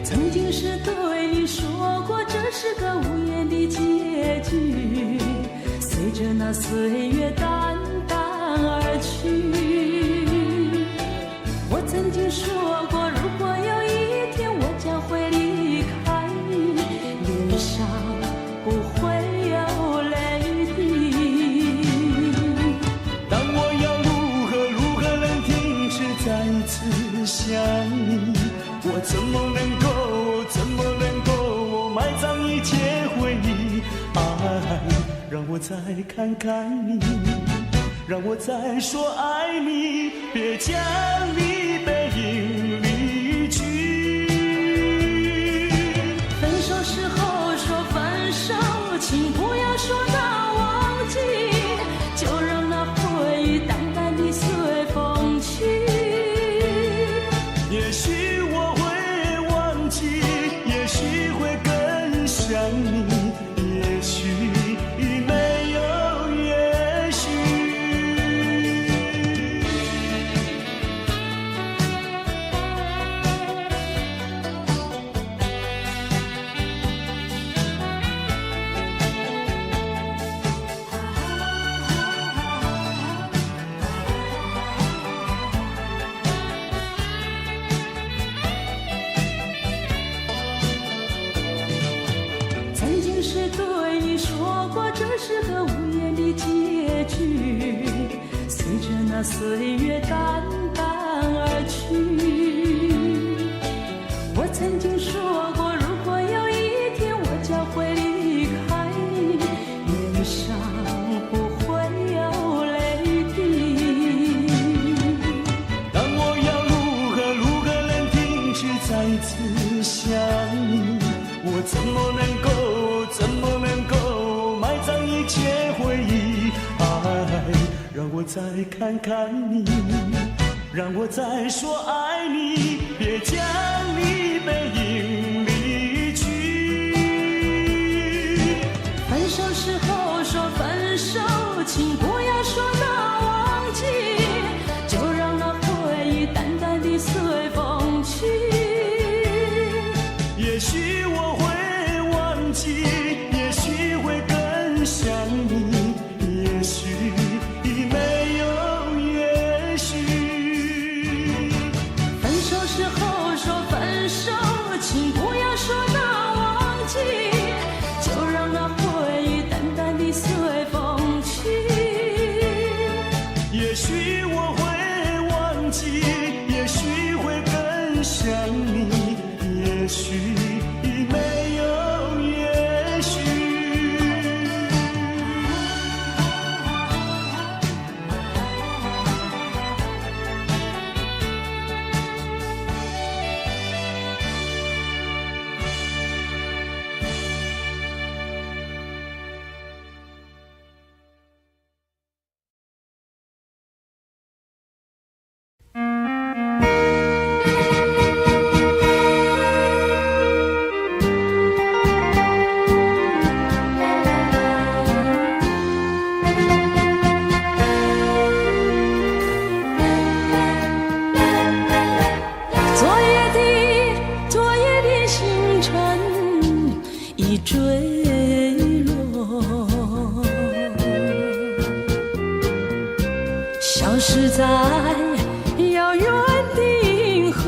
曾经是对你说过，这是个无言的结局，随着那岁月淡淡而去。我曾经说过，如果有一天我将会离开你，脸上不会有泪滴。但我要如何能停止再次想你？我怎么能够埋葬一切回忆？爱，让我再看看你，让我再说爱你，别将你背影离去。分手时候说分手，请不要说那忘记，就让那回忆淡淡地随风去。也许我会忘记，也许会更想你，也许没有也许。曾经是对你说过，这是个无言的结局，随着那岁月淡淡而去。我曾经说过，如果有一天我将会离开你，脸上不会有泪滴。但我要如何能停止再次想你？我怎么能够埋葬一切回忆？爱，让我再看看你，让我再说爱你，别将你背影离去。分手时候说分手，请不要说那忘记，就让那回忆淡淡地随风去。也许我会忘记，也许会更想你，也许没有也许。分手时候说分手，请不要说那忘记，就让那回忆淡淡地随风去。也许我会忘记，也许会更想你，也许没有也许。昨夜的星辰已坠落，消失在遥远的银河。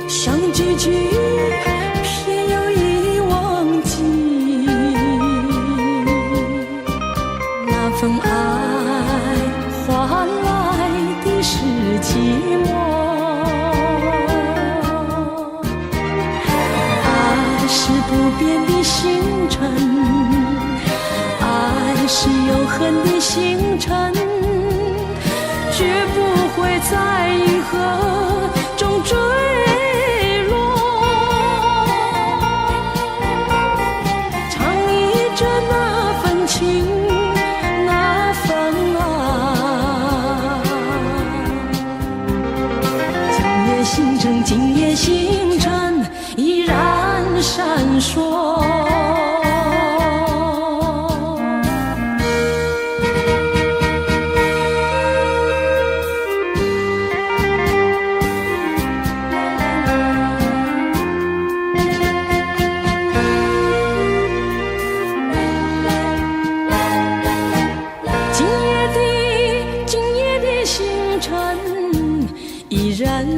相聚句偏又已忘记，那份爱换来的是寂寞。爱是不变的星辰，爱是永恒的星辰，绝不会在银河中坠落。唱忆着那份情，那份爱。星辰依然闪烁。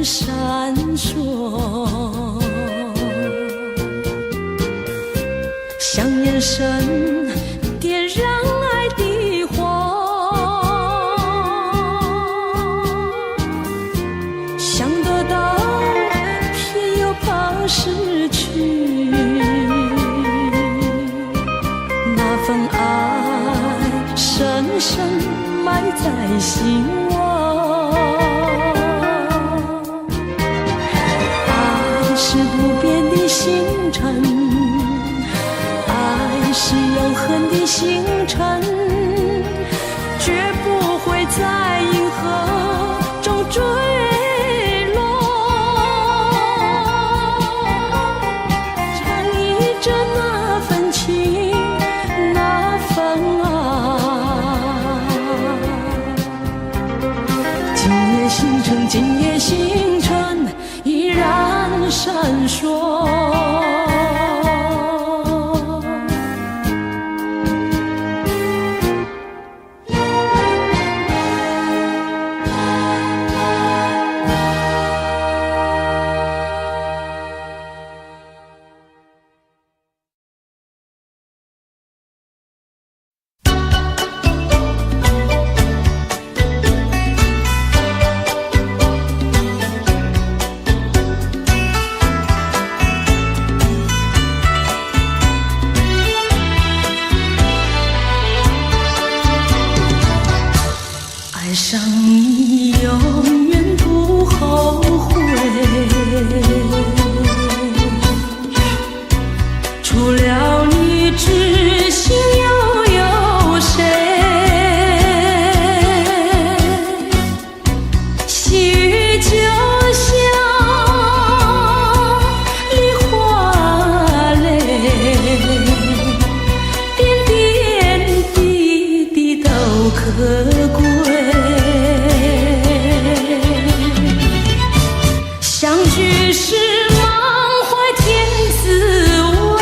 闪烁，像眼神点燃爱的火，想得到偏又怕失去，那份爱深深埋在心窝。是不变的星辰，爱是永恒的星辰，绝不会在银河中坠落。唱依着那份情，那份爱。今夜星辰，今夜星辰依然闪烁。爱上你永远不后悔，除了你知心又有谁？细雨就像梨花泪，点点滴滴都可贵。相聚是满怀甜滋味，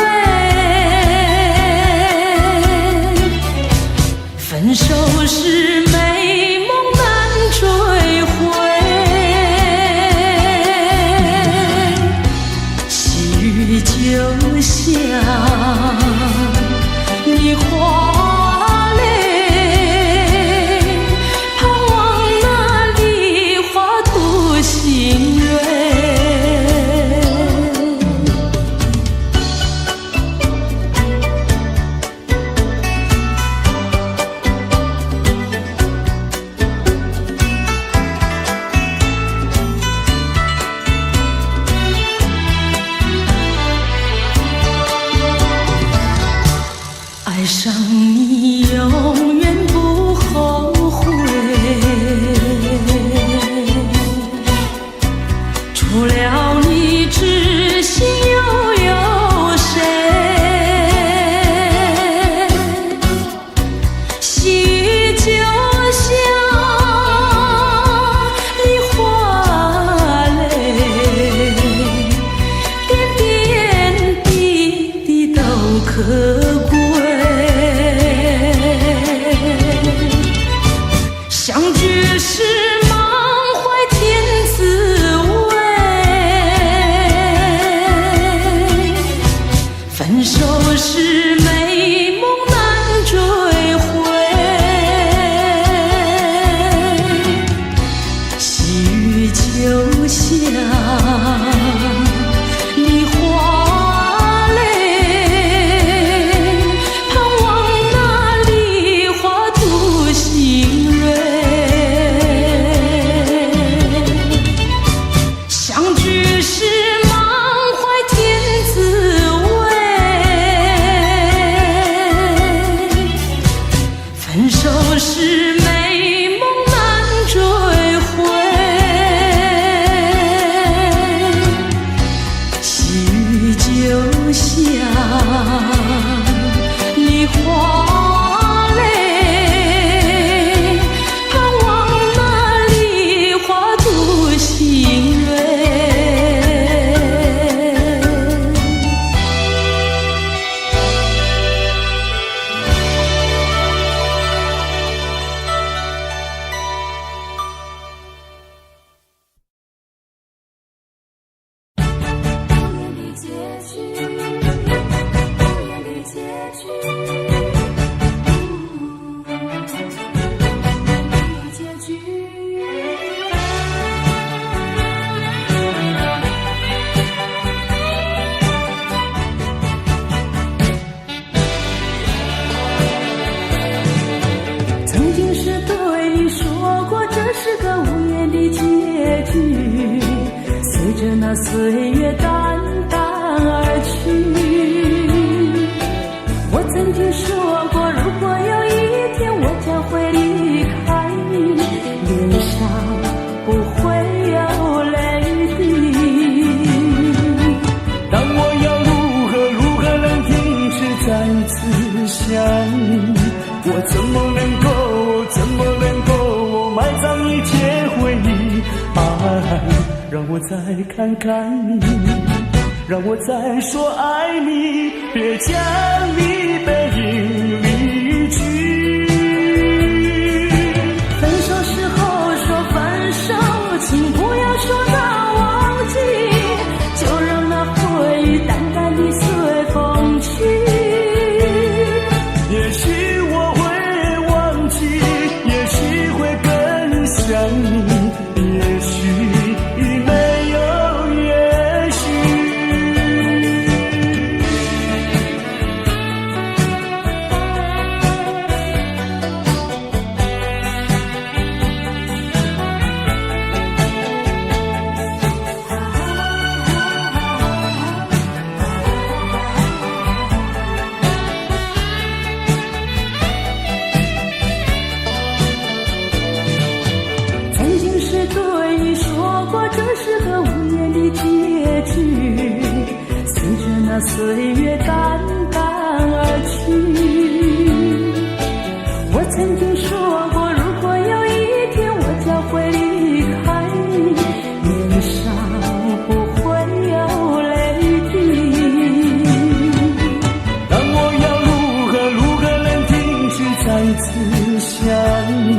分手是美梦难追回。细雨就像梨花泪，盼望那梨花吐心蕊。爱上你永远不后悔，除了你知心又有谁？细雨就像梨花泪，点点滴滴都可贵。相聚是满怀甜滋味，分手是美梦难追回。细雨就像梨花泪，盼望那梨花吐心蕊。相聚是满怀甜滋味，分手是美梦难追回。那岁月淡淡而去。我曾经说过，如果有一天我将会离开你，脸上不会有泪滴。但我要如何能停止再次想你？我怎么能够埋葬一切回忆？爱，让我再看看你，让我再说爱你，别将你背影离去。分手时候说分手，请不要说那忘记，就让那回忆淡淡地随风去。也许我会忘记，也许会更想你，也许没有也许。曾经是对你说过，这是个无言的结局，随着那岁月淡淡而去。我曾经说过，如果有一天我将会离开你，脸上不会有泪滴。但我要如何能停止再次想你？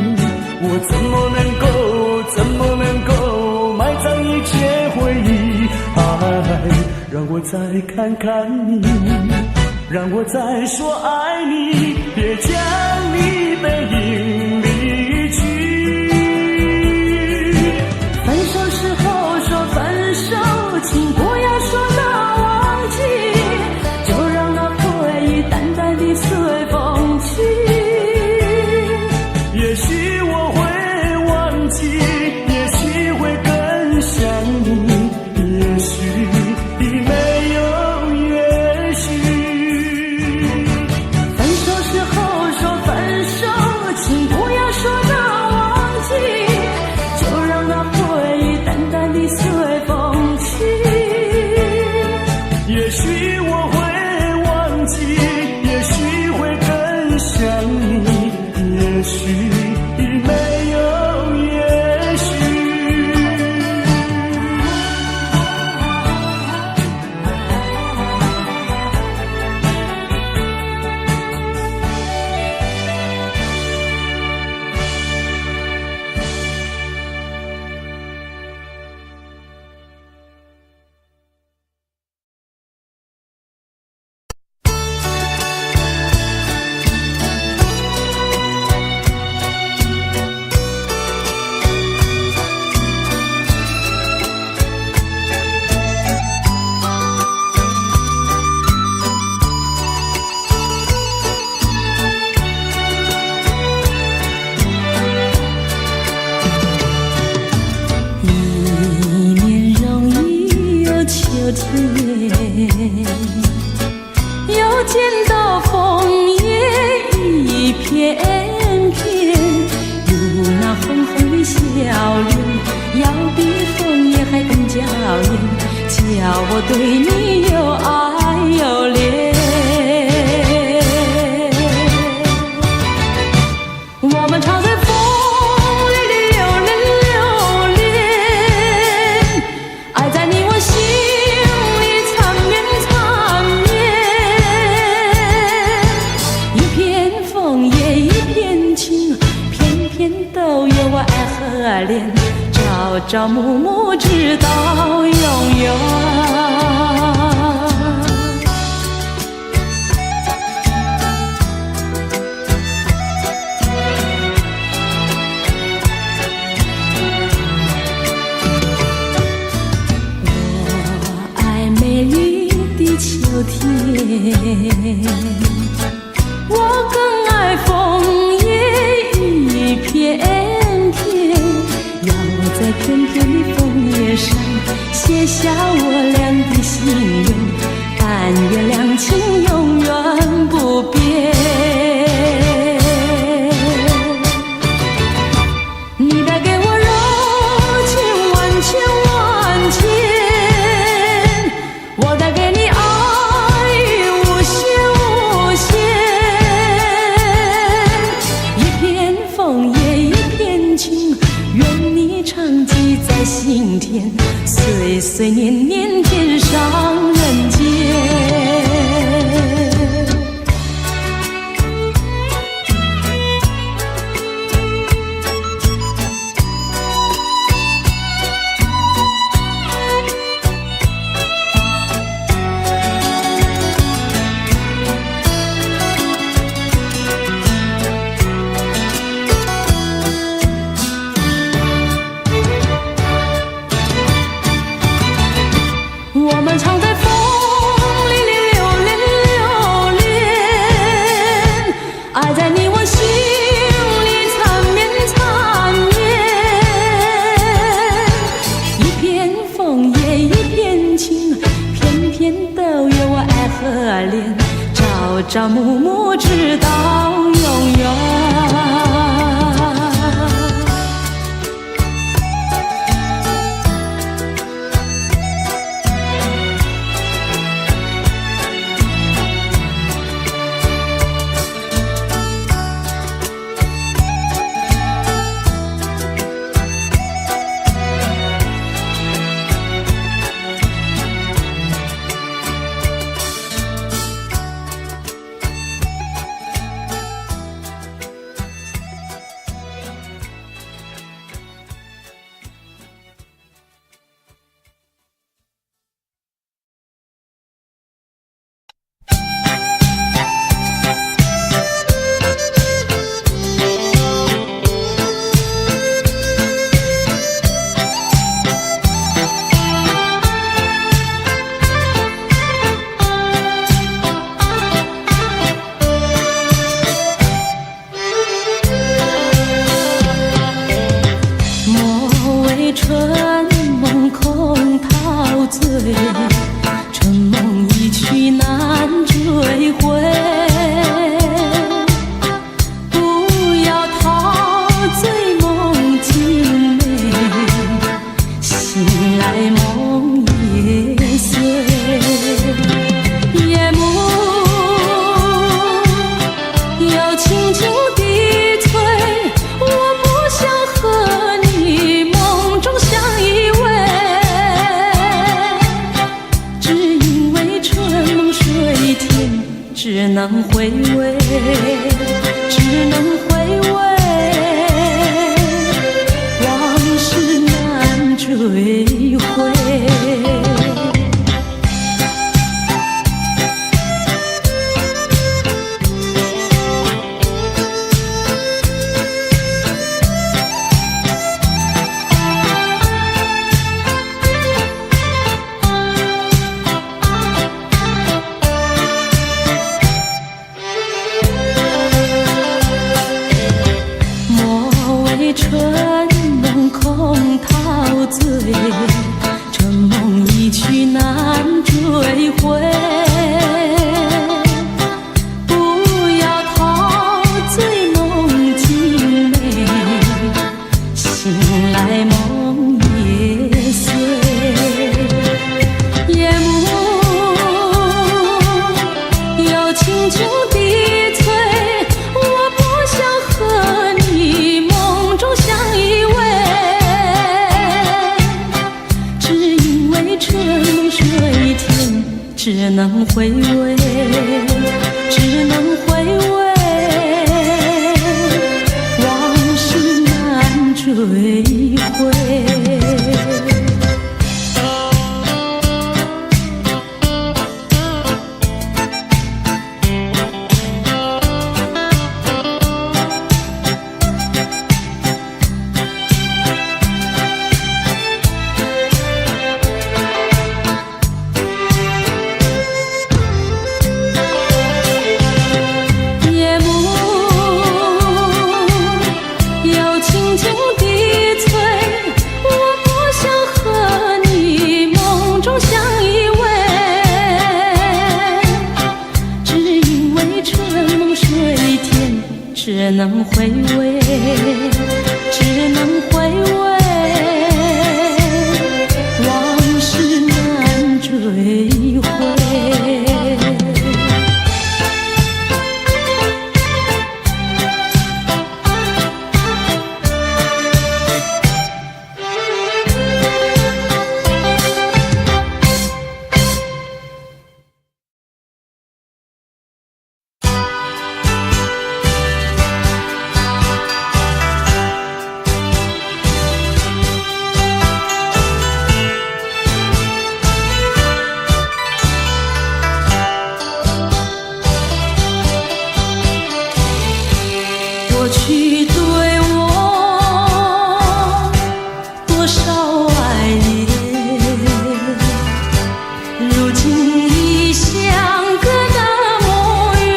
我怎么能够埋葬一切回忆？爱，让我再看看你，让我再说爱你，别将你背影离去。分手时候说分手，请不要说那忘记，就让那回忆淡淡地随风去。也许我会忘记，也许会更想你，也许没有也许。分手时候说分手，请不要说那忘记，就让那回忆淡淡地随风去。也许我会忘记，也许会更想你，也许没有也许。又见到枫叶一片片，有那红红的笑脸，要比枫叶还更娇艳，叫我对你又爱又恋。我们常在风里流连，爱在你我心里缠绵，一片枫叶一片情，片片都有我爱和恋，朝朝暮暮直到永远。秋天，我更爱枫叶一片片，要在片片的枫叶上写写下我俩的心愿，但愿两情永远不变。你带给我柔情万千万千，我带给你爱无限无限。一片枫叶一片情，愿你常记在心田，岁岁年年天上人间。我们常在风里流连流连，爱在你我心里缠绵缠绵。一片枫叶一片情，片片都有我爱和恋，朝朝暮暮直到永远。春梦空陶醉，春梦一去难追回。不要陶醉梦境美，醒来梦也碎。夜幕又轻轻地催，我不想和你梦中相依偎，只因为春梦水天，只能回味，只能回味，往事难追回。春梦空陶醉，春梦一去难追回。不要陶醉梦境美，醒来梦也碎。夜幕又轻轻地催，我不想和你梦中相依偎，只因为春梦水天，只能回味，只能回味，往事难追回。只能回味，只能回味，往事难追回。过去对我多少爱恋，如今已相隔那么远。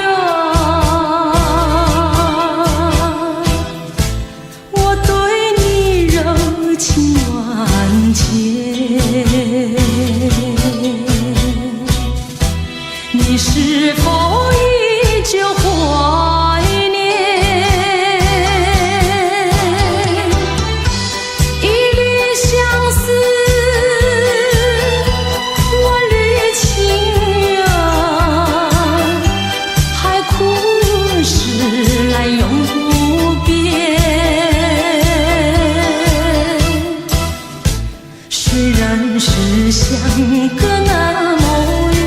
我对你柔情万千，你是否依旧怀念？是相隔那么远，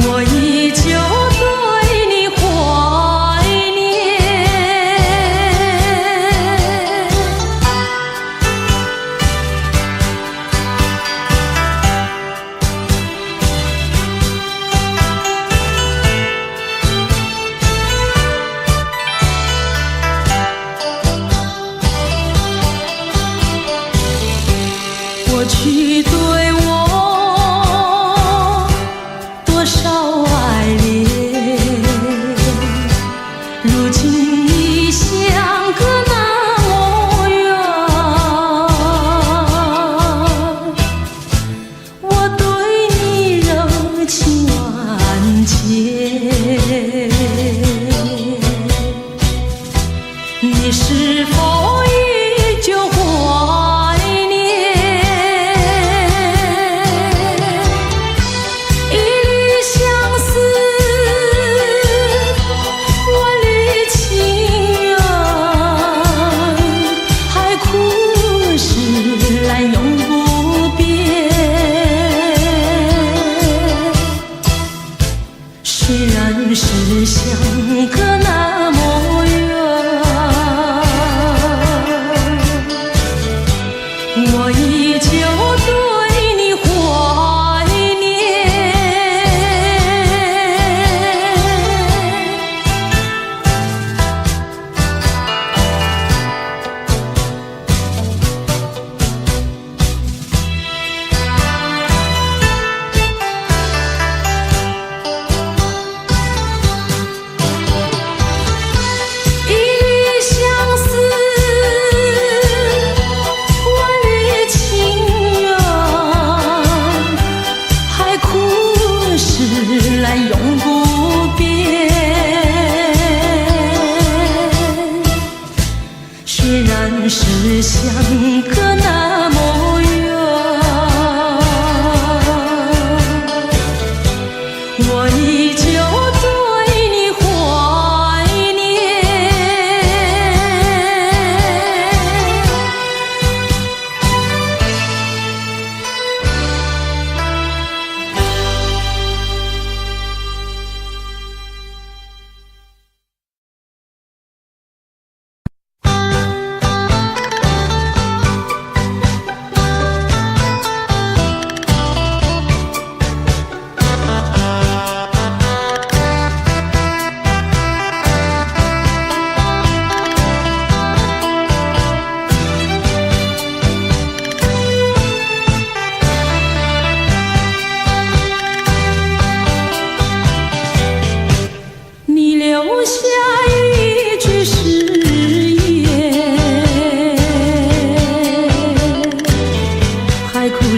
我依旧对你怀念。过去对我多少爱恋，如今已相隔那么远。我对你柔情万千，你是否依旧怀念？虽然是相隔那么远，我依旧对你怀念。来永不变，虽然是相隔那么远，我依旧对你怀念。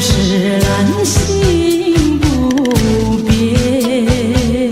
是兰心不变。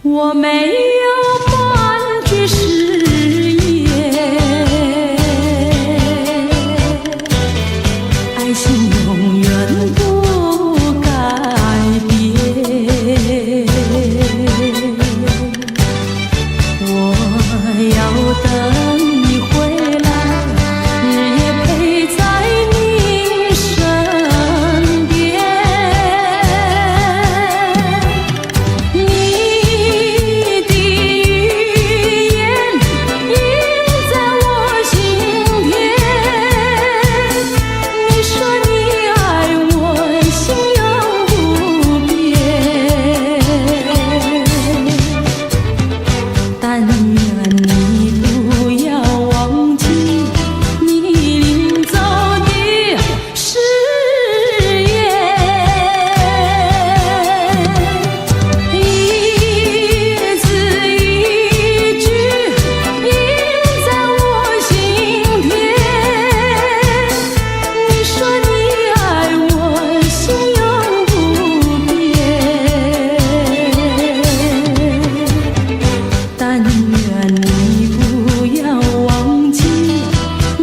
我没有半句誓言，爱情永远不改变。我要等你回来，日夜陪在你身边。你的语言印在我心田，你说你爱我，心永不变。但愿你不要忘记你临走的誓言，一字一句印在我心田。你说你爱我，心永不变。但愿你不要忘记你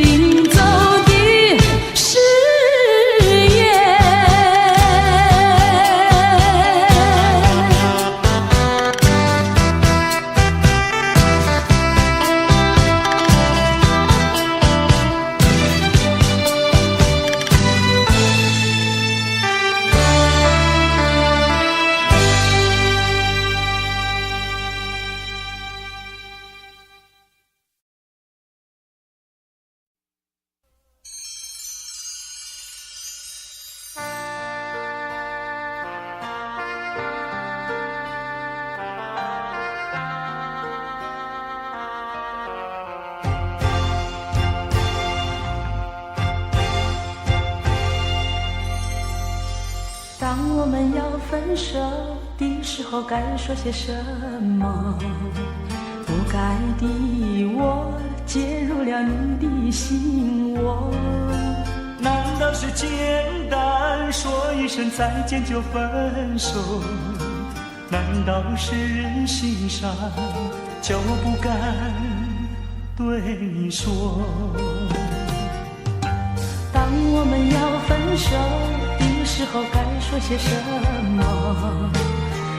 临走的誓言。当我们要分手的时候，该说些什么？不该的我介入了你的心窝。难道是简单说一声再见就分手？难道是人心伤，叫我不敢对你说？当我们要分手的时候，该说些什么？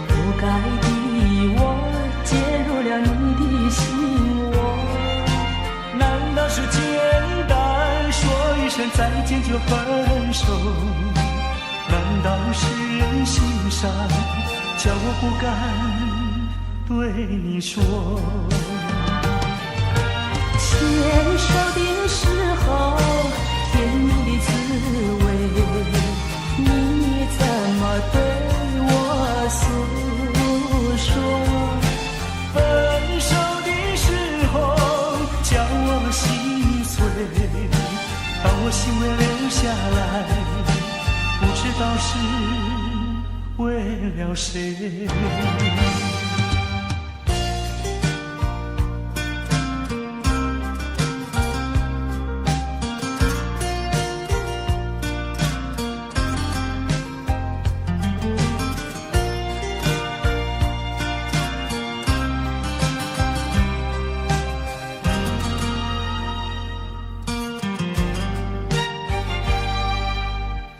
不该的我介入了你的心窝。难道是简单说一声再见就分手？难道是人心伤，叫我不敢对你说？牵手的时候，甜蜜的滋味，你怎么对我诉说？分手的时候，叫我心碎，把我心围留下来，不知道是为了谁。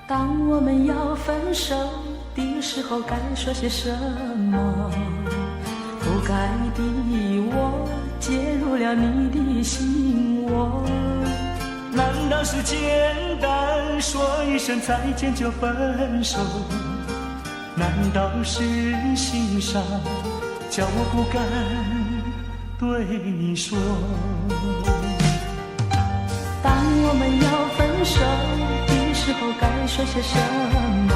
当我们要分手的时候，该说些什么？不该的我介入了你的心窝。难道是简单说一声再见就分手？难道是人心伤，叫我不敢对你说？当我们要分手的时候，该说些什么？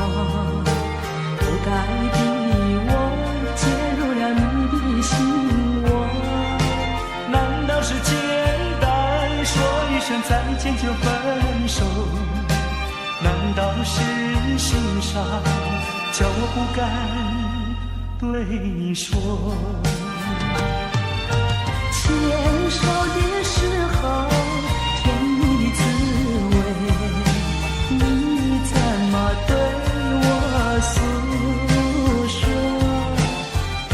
不该的我介入了你的心窝。难道是简单说一声再见就分手？难道是人心伤，叫我不敢对你说？牵手的时候，甜蜜的滋味，你怎么对我诉说？分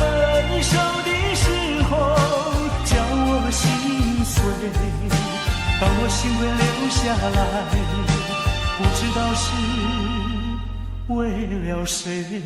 当我心会留下来，不知道是为了谁。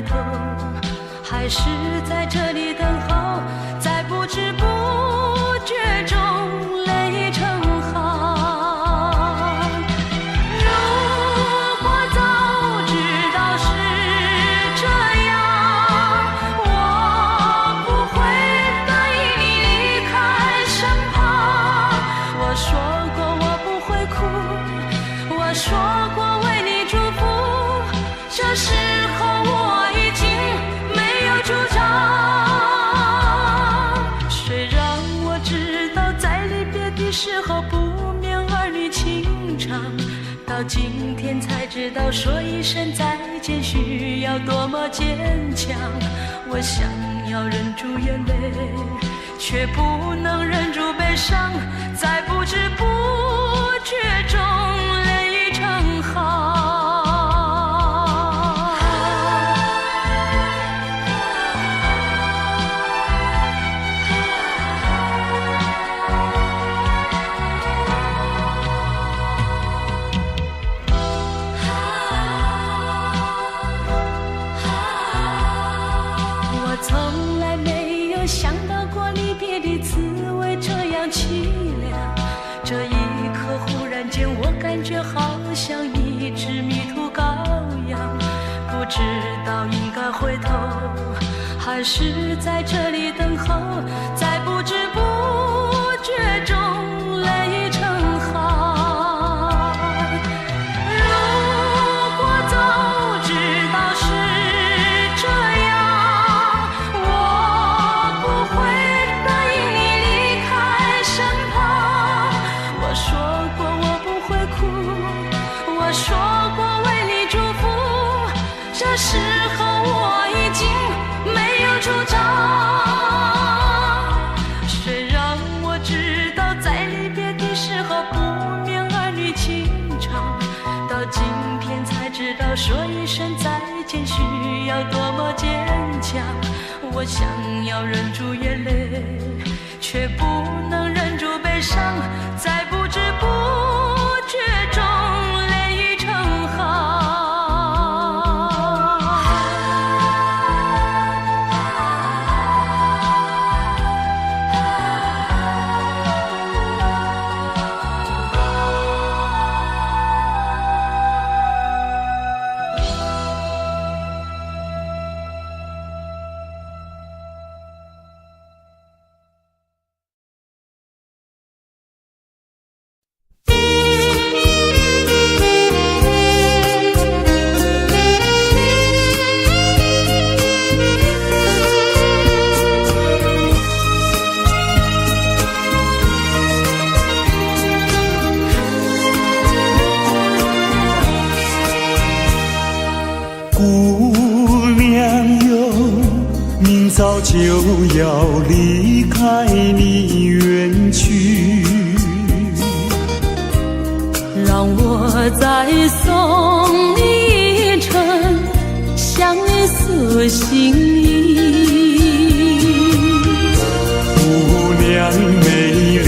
旁。到今天才知道说一声再见需要多么坚强。我想要忍住眼泪，却不能忍住悲伤，在不知不觉中泪已成行。从来没有想到过离别的滋味这样凄凉，这一刻忽然间我感觉好像一只迷途羔羊，不知道应该回头还是在这里等候，在不知不觉中泪成行。如果早知道是这样，说过为你祝福，这时候我已经没有主张。虽然我知道在离别的时候不免儿女情长，到今天才知道说一声再见需要多么坚强。我想要忍住眼泪，却不能忍住悲伤，在不知不觉中早就要离开你远去，让我再送你一程向你诉心意。姑娘美丽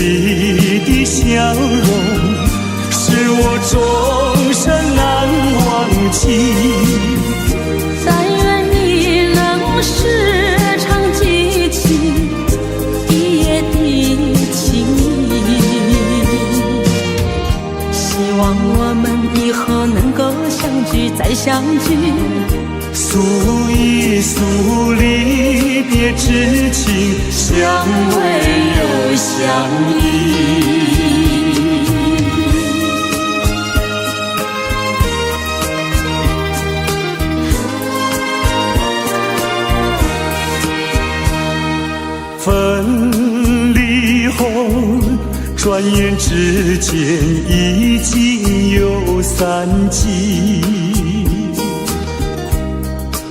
的笑容是我终身难忘记，但愿你能时常记起一夜的情谊，希望我们以后能够相聚再相聚，诉一诉离别之情，相偎又相依。分离后，转眼之间已经有3季。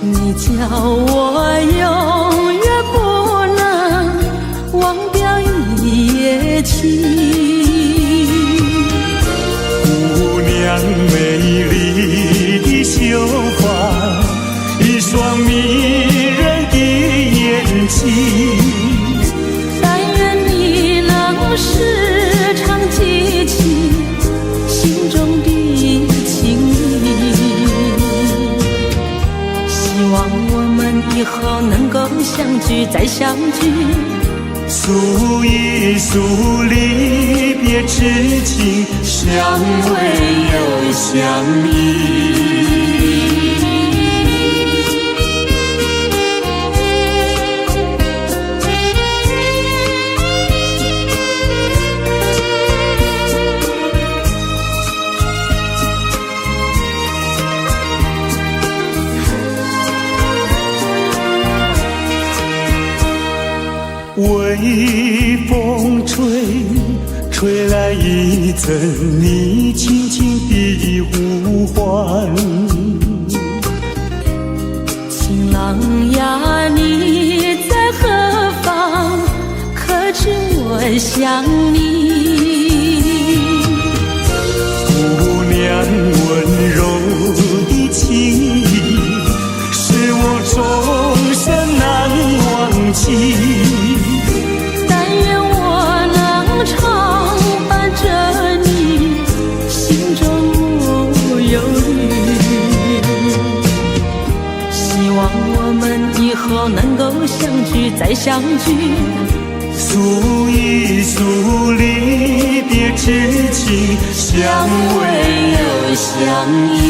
你叫我永远不能忘掉一夜情。姑娘美丽的秀发，一双迷人的眼睛。时常记起心中的情谊，希望我们以后能够相聚再相聚，诉一诉离别之情，相偎又相依。微风吹吹来一阵你轻轻的呼唤。情郎呀，你在何方？可知我想你？姑娘温柔的情意，是我终身难忘记。但愿我能常伴着你，心中无忧虑。希望我们以后能够相聚再相聚，诉一诉离别之情，相偎又相依。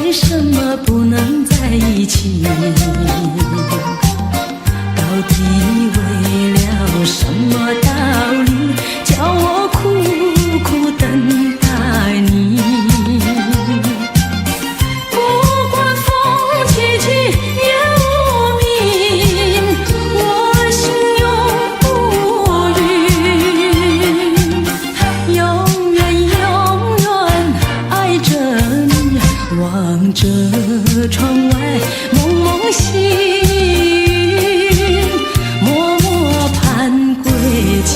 为什么不能在一起？到底为了什么道理，叫我苦苦等待你？不管风起起也无名，我心永不渝。永远永远爱着你，望着窗外蒙蒙细雨，默默盼归期。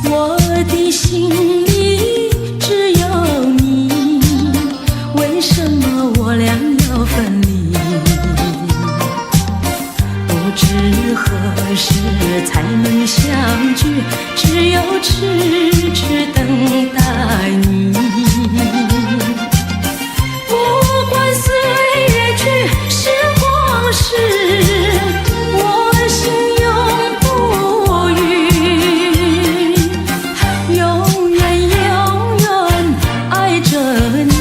我的心里只有你，为什么我俩要分离？不知何时才能相聚，只有痴痴等待你。不管岁月去，时光逝，我心永不渝。永远永远爱着你，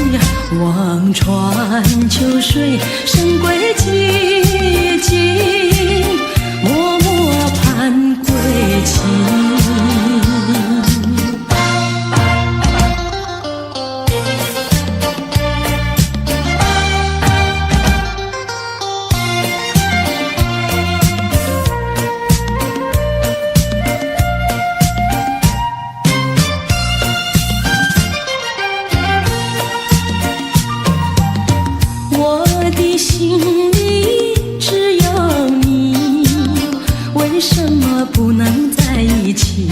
望穿秋水，神归寂静，默默盼归期。我的心里只有你，为什么不能在一起？